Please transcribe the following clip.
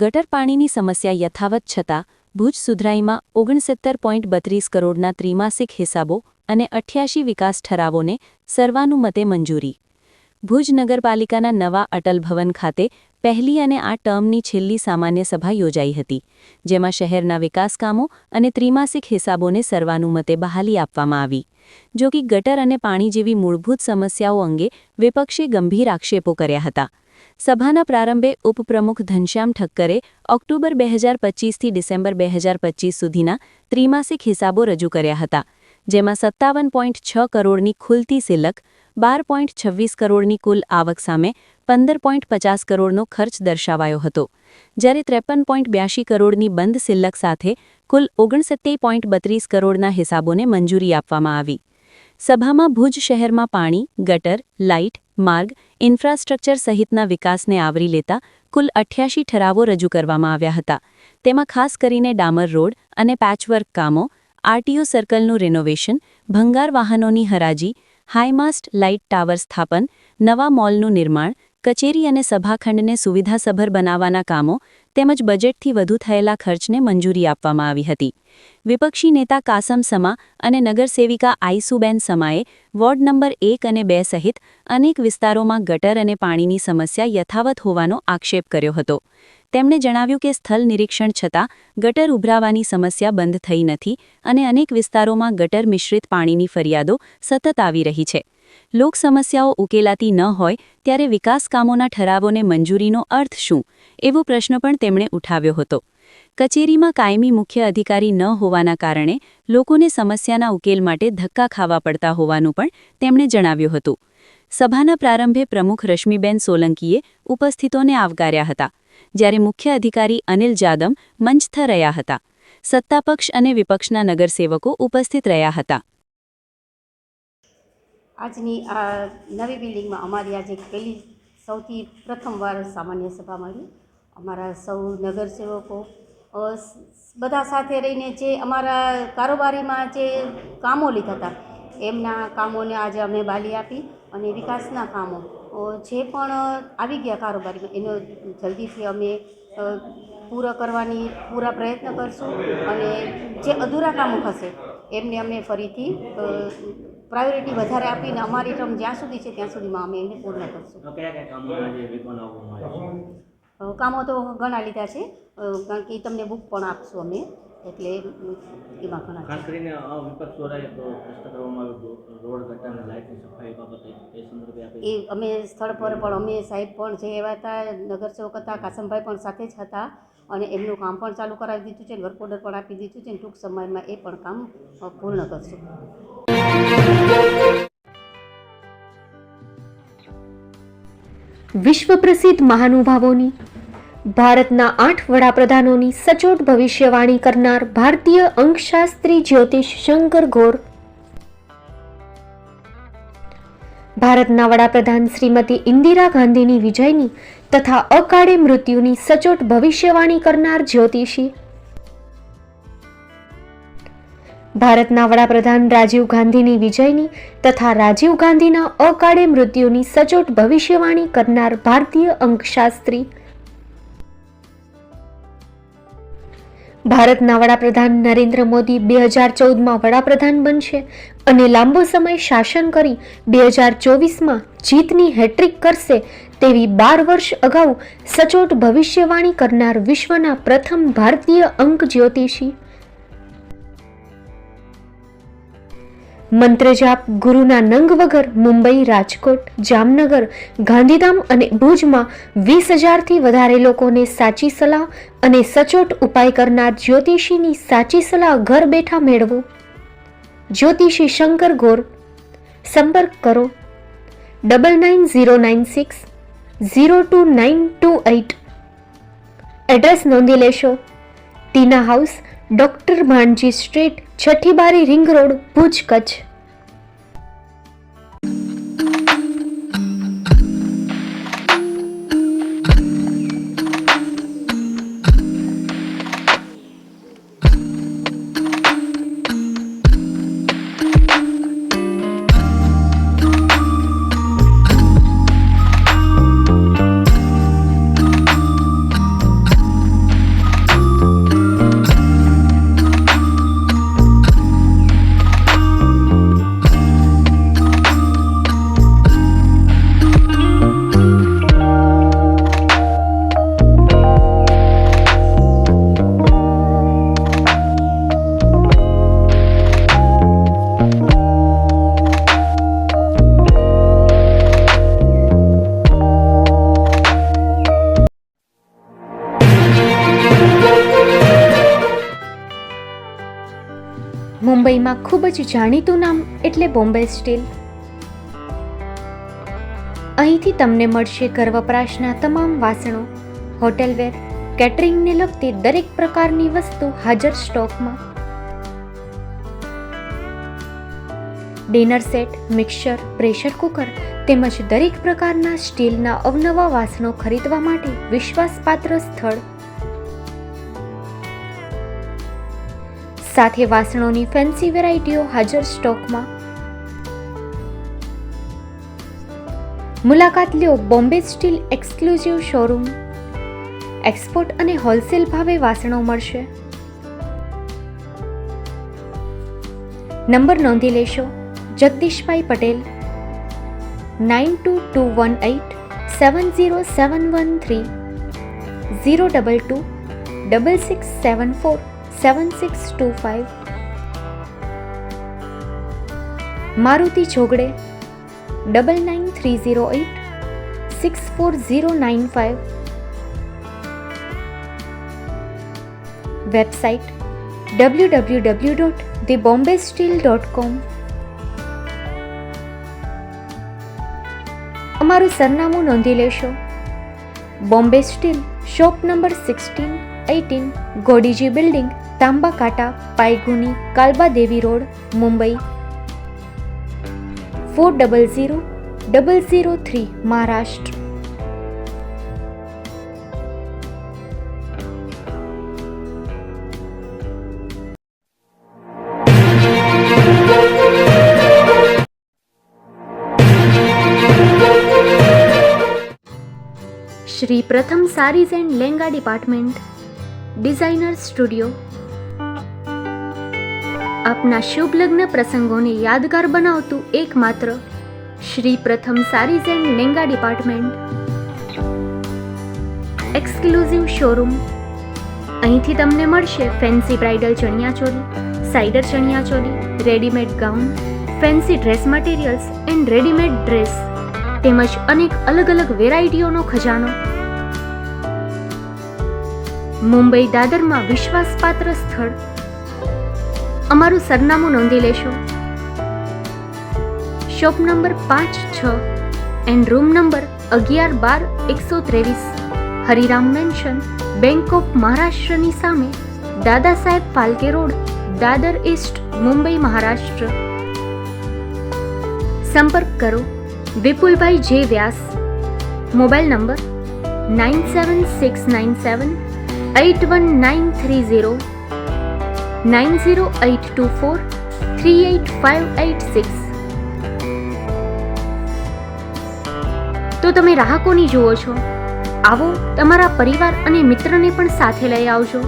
ગટર પાણીની સમસ્યા યથાવત છતાં ભુજ સુધરાઈમાં 69.32 કરોડના ત્રિમાસિક હિસાબો અને 88 વિકાસ ઠરાવોને સર્વાનુમતે મંજૂરી. ભુજ નગરપાલિકાના નવા અટલ ભવન ખાતે પહેલી અને આ ટર્મની છેલ્લી સામાન્ય સભા યોજાઈ હતી, જેમાં શહેરના વિકાસકામો અને ત્રિમાસિક હિસાબોને સર્વાનુમતે બહાલી આપવામાં આવી. જો કે ગટર અને પાણી જેવી મૂળભૂત સમસ્યાઓ અંગે વિપક્ષે ગંભીર આક્ષેપો કર્યા હતા. સભાના પ્રારંભે ઉપપ્રમુખ ઘનશ્યામ ઠક્કરે ઓક્ટોબર 2025થી ડિસેમ્બર 2025 સુધીના ત્રિમાસિક હિસાબો રજૂ કર્યા હતા, જેમાં 57.6 કરોડની ખુલતી સિલક, 12.26 કરોડની કુલ આવક સામે 15.50 કરોડનો ખર્ચ દર્શાવાયો હતો, જ્યારે 53.82 કરોડની બંધ સિલક સાથે કુલ 69.32 કરોડના હિસાબોને મંજૂરી આપવામાં આવી. સભામાં ભુજ શહેરમાં પાણી, ગટર, લાઇટ, માર્ગ, ઇન્ફ્રાસ્ટ્રક્ચર સહિતના વિકાસને આવરી લેતા કુલ 88 ઠરાવો રજૂ કરવામાં આવ્યા હતા. તેમાં ખાસ કરીને ડામર રોડ અને પેચવર્ક કામો, આરટીઓ સર્કલનું રિનોવેશન, ભંગાર વાહનોની હરાજી, હાઈમાસ્ટ લાઇટ ટાવર સ્થાપન, નવા મોલનું નિર્માણ, કચેરી અને સભાખંડને સુવિધાસભર બનાવવાના કામો તેમજ બજેટથી વધુ થયેલા ખર્ચને મંજૂરી આપવામાં આવી હતી. વિપક્ષી નેતા કાસમ સમા અને નગરસેવિકા આઈસુબેન સમાએ વોર્ડ નંબર 1 અને 2 સહિત અનેક વિસ્તારોમાં ગટર અને પાણીની સમસ્યા યથાવત હોવાનો આક્ષેપ કર્યો હતો. તેમણે જણાવ્યું કે સ્થળ નિરીક્ષણ છતાં ગટર ઉભરાવાની સમસ્યા બંધ થઈ નથી અને અનેક વિસ્તારોમાં ગટર મિશ્રિત પાણીની ફરિયાદો સતત આવી રહી છે. લોક સમસ્યાઓ ઉકેલાતી ન હોય ત્યારે વિકાસ કામોના ઠરાવોને મંજૂરીનો અર્થ શું, એવો પ્રશ્ન પણ તેમણે ઉઠાવ્યો હતો. કચેરીમાં કાયમી મુખ્ય અધિકારી ન હોવાના કારણે લોકોને સમસ્યાના ઉકેલ માટે ધક્કા ખાવા પડતા હોવાનું પણ તેમણે જણાવ્યું હતું. સભાના પ્રારંભે પ્રમુખ રશ્મિબેન સોલંકીએ ઉપસ્થિતોને આવકાર્યા હતા, જ્યારે મુખ્ય અધિકારી અનિલ જાદવ મંચસ્થ રહ્યા હતા. સત્તાપક્ષ અને વિપક્ષના નગરસેવકો ઉપસ્થિત રહ્યા હતા. આજની આ નવી બિલ્ડિંગમાં અમારી આજે પહેલી સૌથી પ્રથમવાર સામાન્ય સભા મળી. અમારા સૌ નગરસેવકો બધા સાથે રહીને જે અમારા કારોબારીમાં જે કામો લીધા હતા એમના કામોને આજે અમે બાલી આપી અને વિકાસના કામો જે પણ આવી ગયા કારોબારીમાં એનો જલ્દીથી અમે પૂરા પ્રયત્ન કરશું અને જે અધૂરા કામો હશે એમને અમે ફરીથી પ્રાયોરિટી વધારે આપીને અમારી ટર્મ જ્યાં સુધી છે ત્યાં સુધીમાં અમે એને પૂર્ણ કરશું. કામો તો ઘણા લીધા છે, કારણ કે તમને બુક પણ આપશું અમે, એટલે એમાં ઘણા ખાસ કરીને વિપક્ષ દ્વારા પ્રશ્ન કરવામાં આવ્યો રોડ ગટર અને લાઇટની સફાઈ બાબતે એ સંદર્ભે એ અમે સ્થળ પર પણ અમે સાહેબ પણ જે એવા હતા, નગરસેવક હતા, કાસમભાઈ પણ સાથે જ હતા અને એમનું કામ પણ ચાલુ કરાવી દીધું છે, વર્ક ઓર્ડર પણ આપી દીધું છે અને ટૂંક સમયમાં એ પણ કામ પૂર્ણ કરશું. વિશ્વ પ્રસિદ્ધ મહાનુભાવોની, ભારતના 8 વડાપ્રધાનોની સચોટ ભવિષ્યવાણી કરનાર ભારતીય અંકશાસ્ત્રી જ્યોતિષ શંકર ગોર, ભારતના વડાપ્રધાન શ્રીમતી ઇન્દિરા ગાંધીની વિજયની તથા અકાળે મૃત્યુની સચોટ ભવિષ્યવાણી કરનાર જ્યોતિષી, ભારતના વડાપ્રધાન રાજીવ ગાંધીની વિજયની તથા રાજીવ ગાંધીના અકાળે મૃત્યુની સચોટ ભવિષ્યવાણી કરનાર ભારતીય અંકશાસ્ત્રી, ભારતના વડાપ્રધાન નરેન્દ્ર મોદી 2014માં વડાપ્રધાન બનશે અને લાંબો સમય શાસન કરી 2024માં જીતની હેટ્રિક કરશે તેવી 12 વર્ષ અગાઉ સચોટ ભવિષ્યવાણી કરનાર વિશ્વના પ્રથમ ભારતીય અંક જ્યોતિષી, મંત્રજાપ ગુરુના નંગ વગર મુંબઈ, રાજકોટ, જામનગર, ગાંધીધામ અને ભુજમાં 20,000થી વધારે લોકોને સાચી સલાહ અને સચોટ ઉપાય કરનાર જ્યોતિષીની સાચી સલાહ ઘર બેઠા મેળવો. જ્યોતિષી શંકર ગોર. સંપર્ક કરો 9909602928. એડ્રેસ નોંધી લેશો. ટીના હાઉસ, ડોક્ટર ભાણજી સ્ટ્રીટ, છઠ્ઠી બારી, રિંગ રોડ, ભુજ, કચ્છ. મુંબઈમાં ખૂબ જ જાણીતું નામ એટલે બોમ્બે સ્ટીલ. અહીંથી તમને મળશે ઘર વપરાશના તમામ વાસણો, હોટેલવેર, કેટરિંગને લગતી દરેક પ્રકારની વસ્તુ હાજર સ્ટોકમાં. Dinner set, mixer, pressure cooker તેમજ દરેક પ્રકારના સ્ટીલના અવનવા વાસણો ખરીદવા માટે વિશ્વાસપાત્ર સ્થળ. સાથે વાસણોની ફેન્સી વેરાયટીઓ હાજર સ્ટોકમાં. મુલાકાત લ્યો Bombay steel exclusive showroom. Export અને હોલસેલ ભાવે વાસણો મળશે. નંબર નોંધી લેશો. જગદીશભાઈ પટેલ, 9221870713, 02266747625. મારુતિ જોગડે, 9930864095. Website www.thebombasteel.com. અમારું સરનામું નોંધી લેશો. Bombay steel, shop number 16-18, Godiji building, Tamba Kanta, Payguni, Kalba Devi road, Mumbai 400003, Maharashtra. Shri Pratham sarees and lenga department, designer studio. આપના શુભ લગ્ન પ્રસંગોને યાદગાર બનાવતું એકમાત્ર Shri Pratham sarees and lenga department. Exclusive showroom. અહીંથી તમને મળશે fancy bridal chaniya choli, cider chaniya choli, readymade gown, fancy dress materials and readymade dress તેમજ અનેક અલગ અલગ વેરાયટીઓનો ખજાનો. મુંબઈ દાદરમાં વિશ્વાસપાત્ર સ્થળ. અમારું સરનામું નોંધી લેશો. Shop number 5-6 and room number 11-12-123, Hariram mansion, bank of મહારાષ્ટ્રની સામે, દાદા સાહેબ ફાલ્કે રોડ, દાદર ઈસ્ટ, મુંબઈ, મહારાષ્ટ્ર. સંપર્ક કરો વિપુલભાઈ જે વ્યાસ. Mobile number 9769781930, 9082438586. તો તમે રાહ કોની જુઓ છો? આવો, તમારા પરિવાર અને મિત્રને પણ સાથે લઈ આવજો.